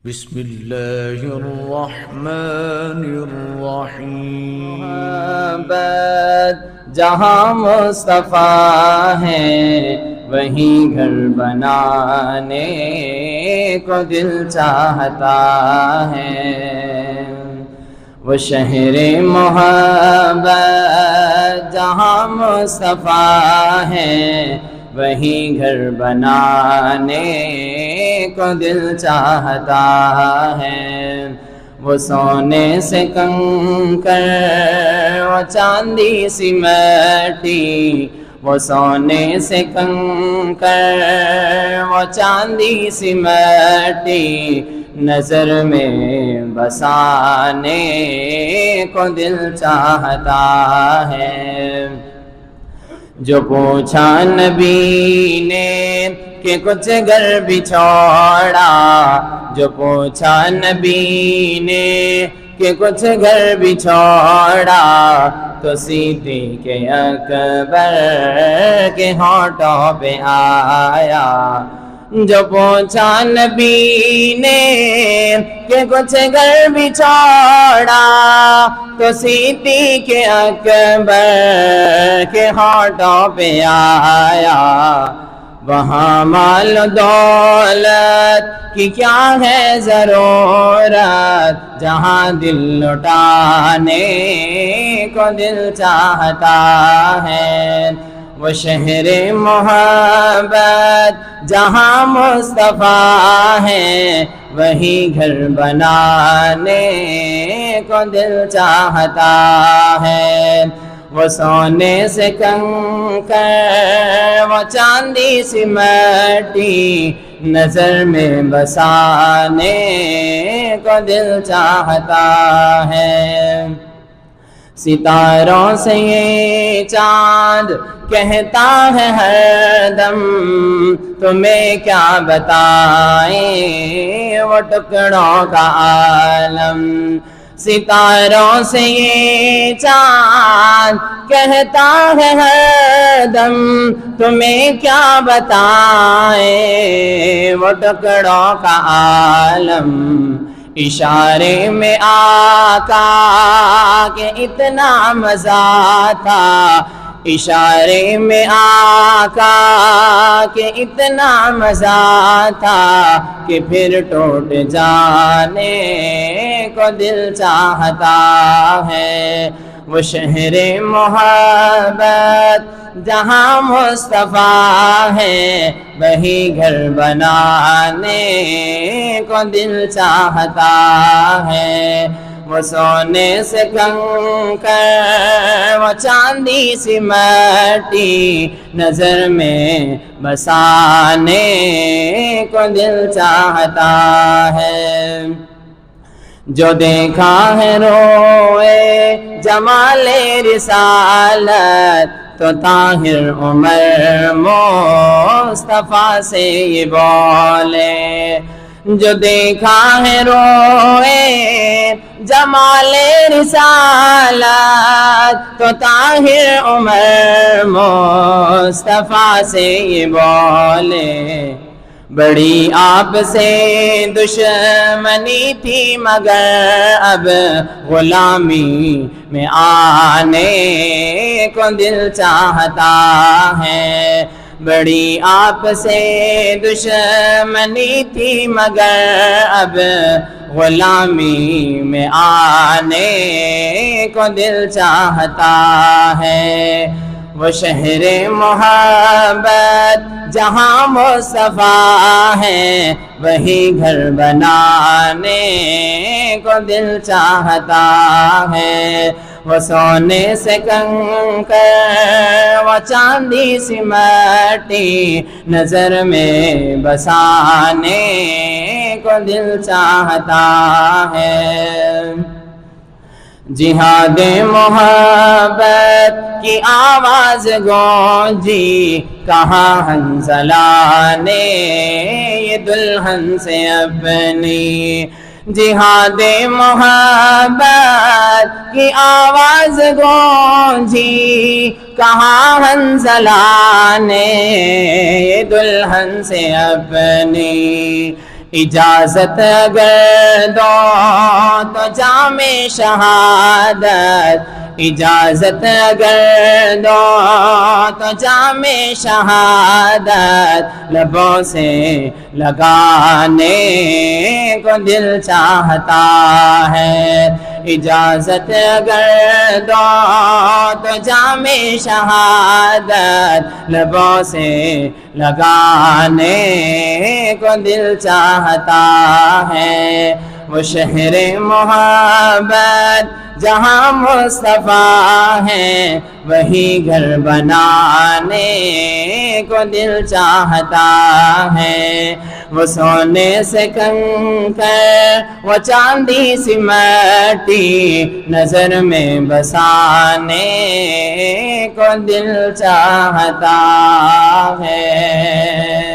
بسم اللہ الرحمن الرحیم۔ محبت جہاں مصطفیٰ ہے وہیں گھر بنانے کو دل چاہتا ہے، وہ شہر محبت جہاں مصطفیٰ ہے وہیں گھر بنانے کو دل چاہتا ہے، وہ سونے سے کنکر وہ چاندی سی مٹی، وہ سونے سے کنکر وہ چاندی سی مٹی نظر میں بسانے کو دل چاہتا ہے۔ جو پوچھا نبی نے کہ کچھ گھر بچھوڑا، جو پوچھا نبی نے کہ کچھ گھر بچھوڑا، تو صدیق اکبر کے ہونٹوں پہ آیا۔ جو پوچھا نبی نے کہ کچھ گھر بچھوڑا، تو صدیق اکبر کے ہونٹوں پہ آیا۔ وہاں مال و دولت کی کیا ہے ضرورت، جہاں دل لٹانے کو دل چاہتا ہے، وہ شہر محبت جہاں مصطفیٰ ہے وہیں گھر بنانے کو دل چاہتا ہے، وہ سونے سے کنکر وہ چاندی سی مٹی نظر میں بسانے کو دل چاہتا ہے۔ ستاروں سے یہ چاند کہتا ہے ہر دم، تمہیں کیا بتائیں وہ ٹکڑوں کا عالم۔ ستاروں سے یہ چاند کہتا ہے ہر دم، تمہیں کیا بتائیں وہ ٹکڑوں کا عالم۔ اشارے میں آقا کہ اتنا مزہ تھا، اشارے میں آقا کہ اتنا مزہ تھا کہ پھر ٹوٹ جانے کو دل چاہتا ہے، وہ شہر محبت جہاں مصطفیٰ ہے وہیں گھر بنانے کو دل چاہتا ہے، وہ سونے سے کنکر وہ چاندی سی مٹی نظر میں بسانے کو دل چاہتا ہے۔ جو دیکھا ہے روئے جمال رسالت، تو طاہر عمر مصطفیٰ سے یہ بولے۔ جو دیکھا ہے روئے جمال رسالت، تو طاہر عمر مصطفیٰ سے یہ بولے۔ بڑی آپ سے دشمنی تھی مگر اب غلامی میں آنے کو دل چاہتا ہے، بڑی آپ سے دشمنی تھی مگر اب غلامی میں آنے کو دل چاہتا ہے، وہ شہر محبت جہاں مصطفیٰ ہے وہیں گھر بنانے کو دل چاہتا ہے، وہ سونے سے کنکر وہ چاندی سی مٹی نظر میں بسانے کو دل چاہتا ہے۔ جہاد محبت کی آواز گونجی، کہاں حنظلہ نے یہ دلہن سے اپنی، جہاد محبت کی آواز گونجی، کہاں حنظلہ نے یہ دلہن سے اپنی، اجازت اگر دو تو جام شہادت، اجازت اگر دو تو جام شہادت لبوں سے لگانے کو دل چاہتا ہے، اجازت اگر دو تو جام شہادت لبوں سے لگانے کو دل چاہتا ہے، وہ شہر محبت جہاں مصطفیٰ ہے وہی گھر بنانے کو دل چاہتا ہے، وہ سونے سے کنکر وہ چاندی سی مٹی نظر میں بسانے کو دل چاہتا ہے۔